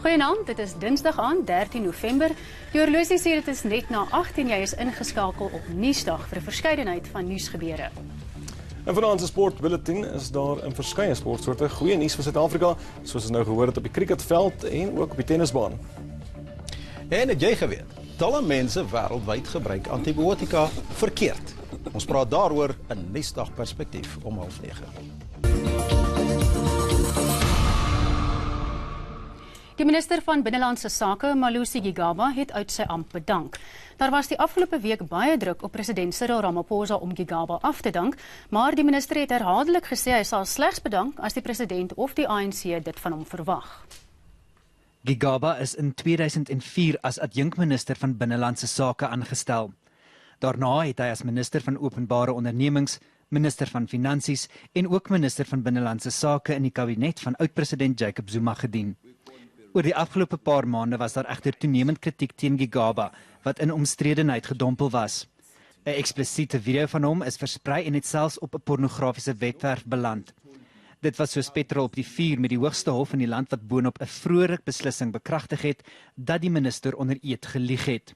Goeienaand, dit is Dinsdag aan 13 November. Die horlosie sê dit is net na 8 en jy is ingeskakel op Nuusdag vir 'n verskeidenheid van nuusgebeure. En vanaand se sportbulletin is daar in verskeie sportsoorte goeie nuus vir Suid-Afrika, soos ons nou gehoor het op die cricketveld en ook op die tennisbaan. En het jy geweet, talle mense wêreldwyd gebruik antibiotika verkeerd. Ons praat daaroor in Nuusdag perspektief om 8:30. Die minister van Binnelandse Sake, Malusi Gigaba, het uit sy ampt bedank. Daar was die afgelope week baie druk op president Cyril Ramaphosa om Gigaba af te dank, maar die minister het herhaaldelik gesê hy sal slegs bedank as die president of die ANC dit van hom verwag. Gigaba is in 2004 as adjunkminister van Binnelandse Sake aangestel. Daarna het hy as minister van openbare ondernemings, minister van finansies en ook minister van Binnelandse Sake in die kabinet van oud-president Jacob Zuma gedien. Oor die afgelope paar maande was daar egter toenemend kritiek teen Gigaba, wat in omstredenheid gedompel was. 'n Eksplisiete video van hom is versprei en het selfs op 'n pornografiese webwerf beland. Dit was soos petrol op die vuur met die hoogste hof in die land wat boonop 'n vroeëre beslissing bekragtig het dat die minister onder eed gelieg het.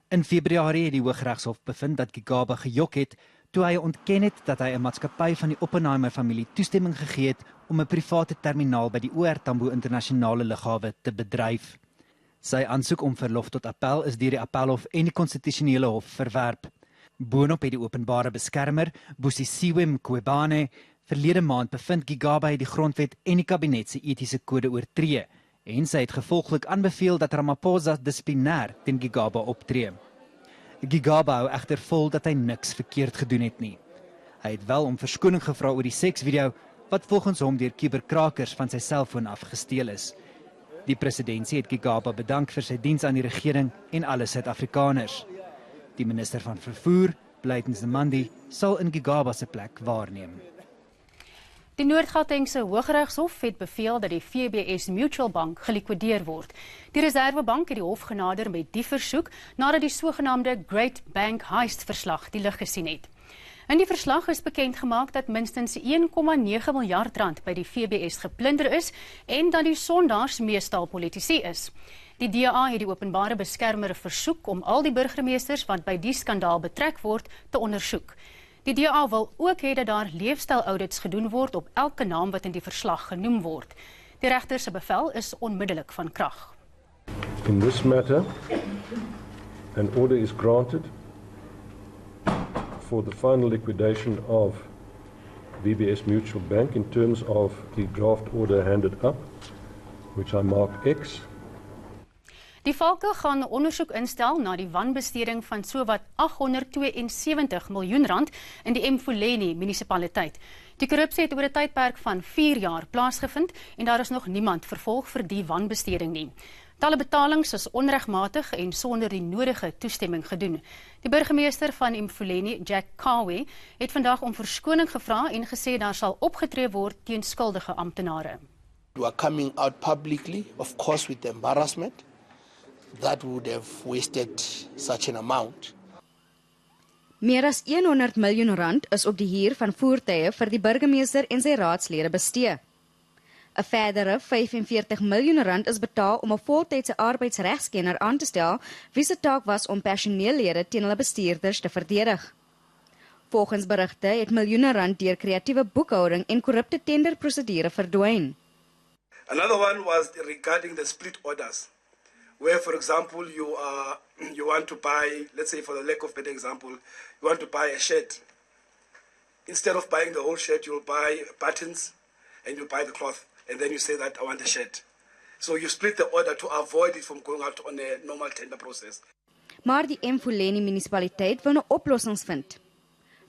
In Februarie het die Hooggeregshof bevind dat Gigaba gejok het toe hy ontken het dat hy 'n maatskappy van die Oppenheimer-familie toestemming gegee het om 'n private terminaal by die OR Tambo internasionale lughawe te bedryf. Sy aansoek om verlof tot appel is deur die Appelhof en die Konstitusionele Hof verwerp. Boonop het die openbare beskermer, Busisiwe Mqwebane, verlede maand bevind Gigaba het die grondwet en die kabinet se etiese kode oortree en sy het gevolglik aanbeveel dat Ramaphosa dissiplinêr teen Gigaba optree. Gigaba hou egter vol dat hy niks verkeerd gedoen het nie. Hy het wel om verskoning gevra oor die seksvideo wat volgens hom deur kuberkrakers van sy selfoon af gesteel is. Die presidentsie het Gigaba bedank vir sy diens aan die regering en alle Suid-Afrikaners. Die minister van vervoer, Blyden Nzimande, sal in Gigaba se plek waarneem. Die Noord-Gautengse Hooggeregshof het beveel dat die VBS Mutual Bank gelikwideer word. Die Reservebank het die hof genader met die versoek nadat die sogenaamde Great Bank Heist verslag die lig gesien het. In die verslag is bekend gemaak dat minstens 1,9 miljard rand by die VBS geplunder is en dat die sondaars meestal politici is. Die DA het die openbare beskermer versoek om al die burgemeesters wat by die skandaal betrek word te ondersoek. Die DA wil ook hê dat daar leefstyl-audits gedoen word op elke naam wat in die verslag genoem word. Die regter se bevel is onmiddellik van krag. In this matter, an order is granted for the final liquidation of VBS Mutual Bank in terms of the draft order handed up, which I mark X. Die valke gaan ondersoek instel na die wanbesteding van sowat 872 miljoen rand in die Mfuleni munisipaliteit. Die korrupsie het oor 'n tydperk van 4 jaar plaasgevind en daar is nog niemand vervolg vir die wanbesteding nie. Talle betalings is onregmatig en sonder die nodige toestemming gedoen. Die burgemeester van Mfuleni, Jack Kawe, het vandag om verskoning gevra en gesê daar sal opgetree word teen skuldige amptenare. We are coming out publicly, of course with embarrassment. That would have wasted such an amount. Meer as 100 miljoen rand is op die huur van voertuie vir die burgemeester en sy raadslede bestee. 'n Verdere 45 miljoen rand is betaal om 'n voltydse arbeidsregskenner aan te stel wie se taak was om personeellede teen hulle bestuurders te verdedig. Volgens berigte het miljoene rand deur kreatiewe boekhouding en korrupte tenderprosedure verdwyn. Another one was regarding the split orders, where, for example, you want to buy, let's say for the lack of better example, you want to buy a shirt. Instead of buying the whole shirt, you'll buy buttons and you buy the cloth, and then you say that I want the shirt. So you split the order to avoid it from going out on a normal tender process. Maar die Mfuleni munisipaliteit wil 'n oplossing vind.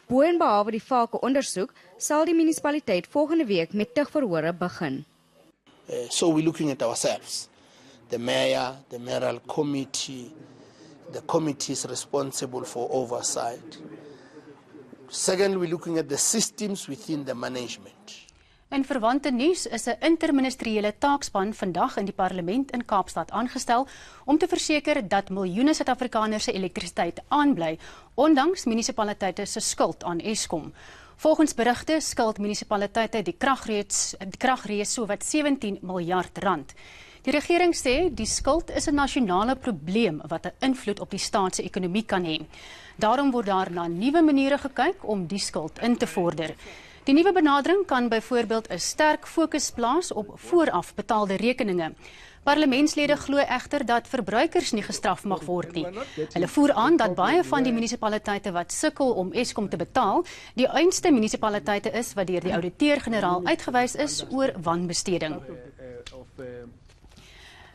Bo en behalwe die valke ondersoek, sal die munisipaliteit volgende week met tugverhore begin. So we're looking at ourselves. The mayor, the mayoral committee, the committees responsible for oversight. Second, we're looking at the systems within the management. In verwante nuus is 'n interministeriële taakspan vandag in die parlement in Kaapstad aangestel om te verseker dat miljoene Suid-Afrikaners se elektrisiteit aanbly, ondanks munisipaliteite se skuld aan Eskom. Volgens berigte skuld munisipaliteite die kragrees sowat 17 miljard rand. Die regering sê die skuld is 'n nasionale probleem wat 'n invloed op die staat se ekonomie kan hê. Daarom word daar na nuwe maniere gekyk om die skuld in te vorder. Die nuwe benadering kan byvoorbeeld 'n sterk fokus plaas op vooraf betaalde rekeninge. Parlementslede glo egter dat verbruikers nie gestraf mag word nie. Hulle voer aan dat baie van die munisipaliteite wat sukkel om Eskom te betaal, die einste munisipaliteite is wat deur die ouditeur-generaal uitgewys is oor wanbesteding.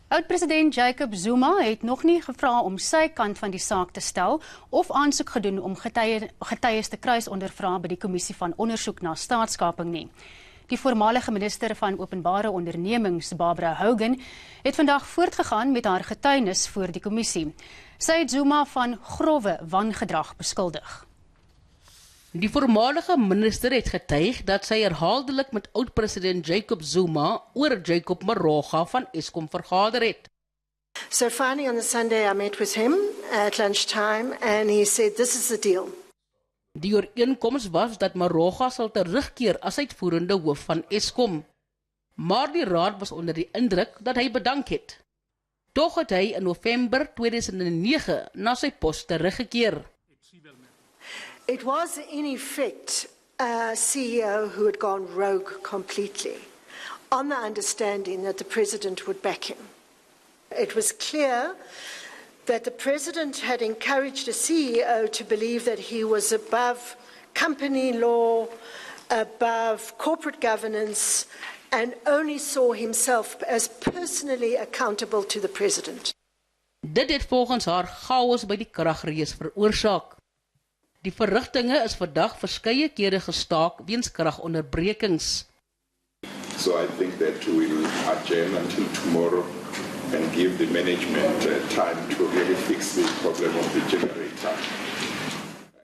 Oud-president Jacob Zuma het nog nie gevra om sy kant van die saak te stel of aansoek gedoen om getuies te kruisondervra by die kommissie van ondersoek na staatskaping nie. Die voormalige minister van openbare ondernemings, Barbara Hogan, het vandag voortgegaan met haar getuienis voor die kommissie. Sy het Zuma van grove wangedrag beskuldig. Die voormalige minister het getuig dat sy herhaaldelik met oud-president Jacob Zuma oor Jacob Maroga van Eskom vergader het. So finally on the Sunday I met with him at lunchtime and he said this is the deal. Die ooreenkoms was dat Maroga sal terugkeer as uitvoerende hoof van Eskom. Maar die raad was onder die indruk dat hy bedank het. Tog het hy in November 2009 na sy pos teruggekeer. It was in effect a CEO who had gone rogue completely on the understanding that the president would back him. It was clear that the president had encouraged a CEO to believe that he was above company law, above corporate governance, and only saw himself as personally accountable to the president. Dit het volgens haar chaos by die kragreës veroorsaak. Die verrigtinge is vandag verskeie kere gestaak weens kragonderbrekings. So I think that we will adjourn until tomorrow and give the management time to really fix the problem of the generator.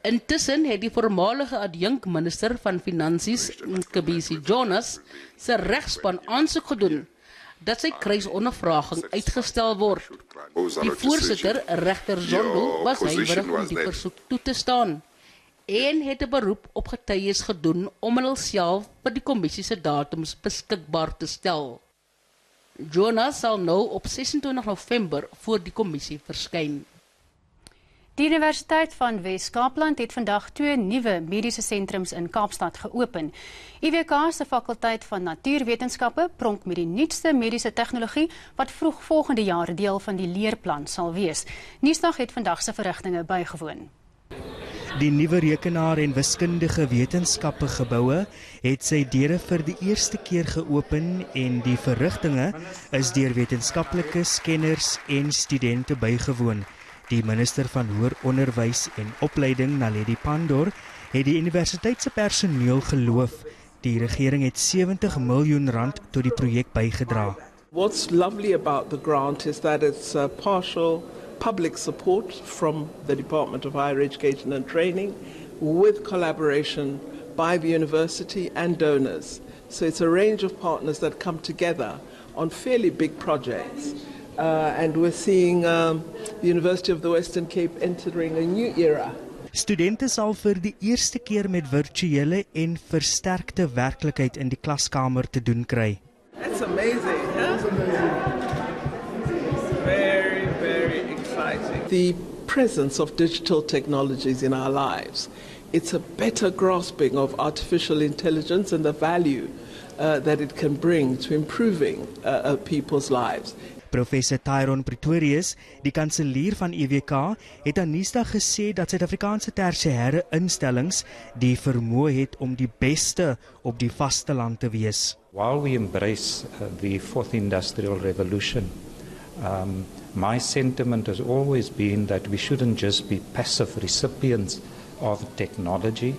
Intussen het die voormalige adjunkminister van Finansies, Nkabisi Jonas, sy regspan aansoek gedoen dat sy kruisondervraging uitgestel word. Die voorsitter, regter Zondo, was huiwerig om die versoek toe te staan en het 'n beroep op getuies gedoen om hulself vir die kommissie se datums beskikbaar te stel. Jonas sal nou op 26 November voor die kommissie verskyn. Die Universiteit van Wes-Kaapland het vandag 2 nuwe mediese sentrums in Kaapstad geopen. IWK se fakulteit van Natuurwetenskappe pronk met die nuutste mediese tegnologie wat vroeg volgende jaar deel van die leerplan sal wees. Nuusdag het vandag se verrigtinge bygewoon. Die nuwe rekenaar en wiskundige wetenskappe geboue het sy deure vir die eerste keer geopen en die verrigtinge is deur wetenskaplike kenners en studente bygewoon. Die minister van Hoër Onderwys en Opleiding, Naledi Pandor, het die universiteit se personeel geloof. Die regering het R70 miljoen tot die projek bygedra. What's lovely about the grant is that it's partial public support from the Department of Higher Education and Training with collaboration by the university and donors. So it's a range of partners that come together on fairly big projects. And we're seeing the University of the Western Cape entering a new era. Studente sal vir die eerste keer met virtuele en versterkte werklikheid in die klaskamer te doen kry. That's amazing, huh? Very, very exciting. The presence of digital technologies in our lives, it's a better grasping of artificial intelligence and the value that it can bring to improving people's lives. Professor Tyrone Pretorius, die kanselier van IWK, het aan Nuusdag gesê dat Suid-Afrikaanse tersiêre instellings die vermoë het om die beste op die vasteland te wees. While we embrace the fourth industrial revolution, my sentiment has always been that we shouldn't just be passive recipients of technology,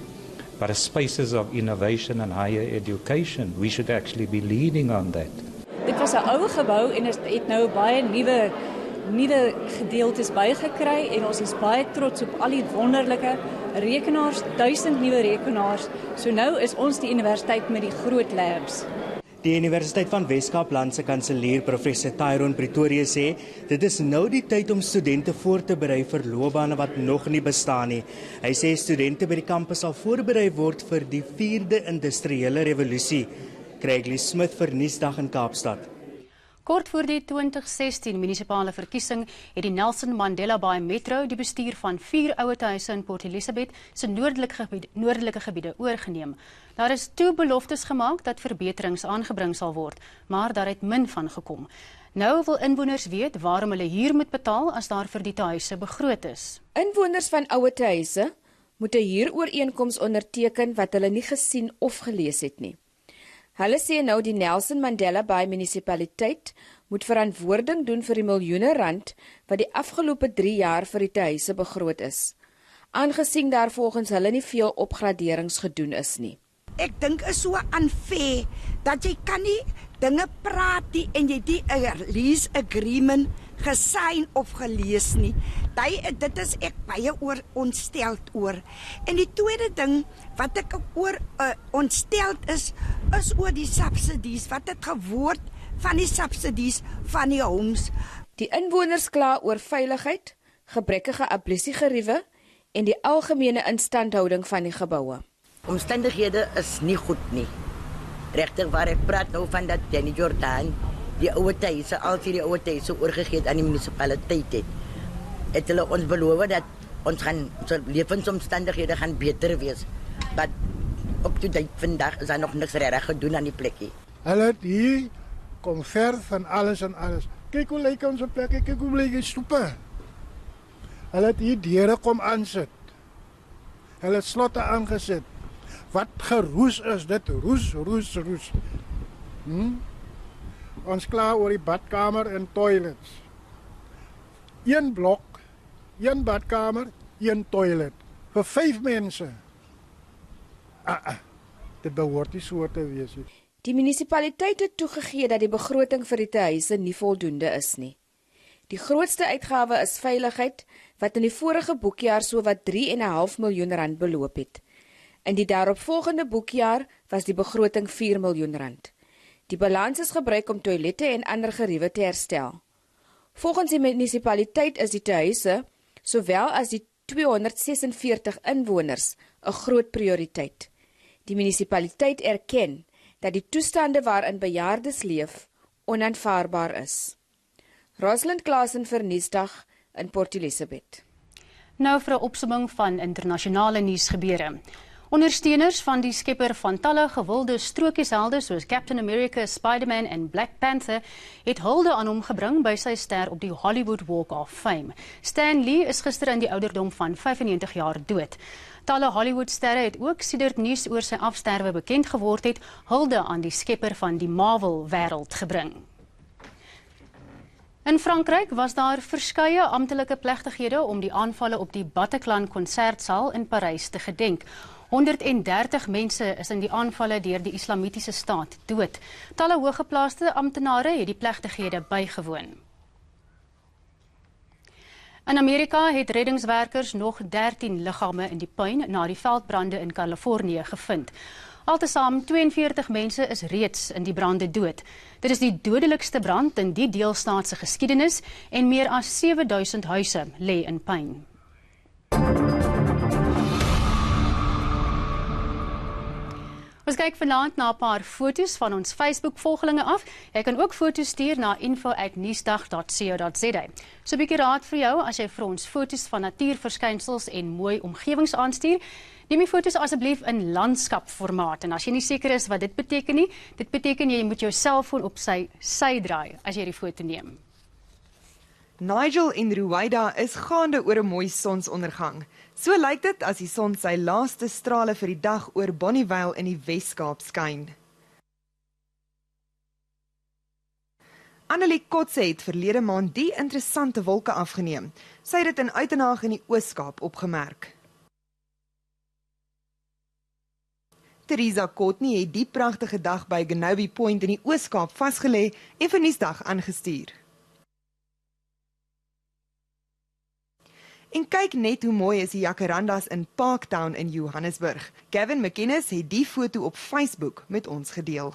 but as spaces of innovation and higher education, we should actually be leading on that. Dit was 'n ou gebou en het nou baie nuwe gedeeltes bygekry en ons is baie trots op al die wonderlike rekenaars, 1000 nuwe rekenaars. So nou is ons die universiteit met die groot labs. Die Universiteit van Wes-Kaapland se kanselier Professor Tyrone Pretorius sê dit is nou die tyd om studente voor te berei vir loopbane wat nog nie bestaan nie. Hy sê studente by die kampus sal voorberei word vir die 4de industriële revolusie. Craig Smith vir Nuusdag in Kaapstad. Kort voor die 2016 munisipale verkiesing het die Nelson Mandela Bay Metro die bestuur van 4 ouetehuise in Port Elizabeth se noordelike gebiede oorgeneem. Daar is toe beloftes gemaak dat verbeterings aangebring sal word, maar daar het min van gekom. Nou wil inwoners weet waarom hulle huur moet betaal as daar vir die huise begroot is. Inwoners van ouetehuise moet 'n huurooreenkoms onderteken wat hulle nie gesien of gelees het nie. Hulle sê nou die Nelson Mandela Bay munisipaliteit moet verantwoording doen vir die miljoene rand wat die afgelope 3 jaar vir die huise begroot is, aangesien daar volgens hulle nie veel opgraderings gedoen is nie. Ek dink is so unfair dat jy kan nie dinge praat nie en jy die lease agreement gesign of gelees nie. Dit is ek baie ontsteld oor. En die tweede ding wat ek oor ontsteld is oor die subsidies. Wat het geword van die subsidies van die homes? Die inwoners kla oor veiligheid, gebrekkige ablusiegeriewe en die algemene instandhouding van die geboue. Omstandighede is nie goed nie. Regtig waar ek praat nou van dat Danny Jordan die ouetehuise, als die ouetehuise oorgegee het aan die munisipaliteit het hulle ons beloof dat ons lewensomstandighede gaan beter wees. Maar op toe date vandag is daar nog niks reg gedoen aan die plekkie. Hulle het hier kom ver van alles en alles. Kyk hoe lyk ons plekkie, kyk hoe lyk die stoepe. Hulle het hier deure kom aansit. Hulle het slotte aangesit. Wat geroes is dit? Roes. Ons klaar oor die badkamer en toilets. 1 blok, 1 badkamer, 1 toilet. Vir 5 mense. Dit behoort nie so te wees. Die munisipaliteit het toegegee dat die begroting vir die huise nie voldoende is nie. Die grootste uitgawe is veiligheid, wat in die vorige boekjaar sowat 3,5 miljoen rand beloop het. In die daaropvolgende boekjaar was die begroting 4 miljoen rand. Die balans is gebruik om toilette en ander geriewe te herstel. Volgens die munisipaliteit is die huise, sowel as die 246 inwoners, 'n groot prioriteit. Die munisipaliteit erken dat die toestande waarin bejaardes leef onaanvaarbaar is. Rosalind Klaasen vir Nuusdag in Port Elizabeth. Nou vir 'n opsomming van internasionale nuusgebeure. Ondersteuners van die skepper van talle gewilde strokieshelde soos Captain America, Spider-Man en Black Panther het hulde aan hom gebring by sy ster op die Hollywood Walk of Fame. Stan Lee is gister in die ouderdom van 95 jaar dood. Talle Hollywood-sterre het ook sedert nuus oor sy afsterwe bekend geword het, hulde aan die skepper van die Marvel-wêreld gebring. In Frankryk was daar verskeie amptelike plegtighede om die aanvalle op die Bataclan konsertsaal in Parys te gedenk. 130 mense is in die aanvalle deur die Islamitiese staat dood. Talle hooggeplaaste amptenare het die plegtighede bygewoon. In Amerika het reddingswerkers nog 13 liggame in die puin na die veldbrande in Kalifornië gevind. Altesaam 42 mense is reeds in die brande dood. Dit is die dodelikste brand in die deelstaat se geskiedenis en meer as 7000 huise lê in puin. Ons kyk vanaand na 'n paar foto's van ons Facebook-volgelinge af. Jy kan ook foto's stuur na info@nuusdag.co.za. So 'n bietjie raad vir jou as jy vir ons foto's van natuurverskynsels en mooi omgewings aanstuur. Neem die foto's asseblief in landskapformaat en as jy nie seker is wat dit beteken nie, dit beteken jy moet jou selfoon op sy draai as jy die foto neem. Nigel en Ruwaida is gaande oor 'n mooi sonsondergang. So lyk dit as die son sy laaste strale vir die dag oor Bonnievale in die Wes-Kaap skyn. Annelie Kotse het verlede maand die interessante wolke afgeneem. Sy het dit in Uitenhage in die Oos-Kaap opgemerk. Teresa Kotnie het die pragtige dag by Genobi Point in die Oos-Kaap vasgelê en vir Nuusdag aangestuur. En kyk net hoe mooi is die jacarandas in Parktown in Johannesburg. Gavin McInnes het die foto op Facebook met ons gedeel.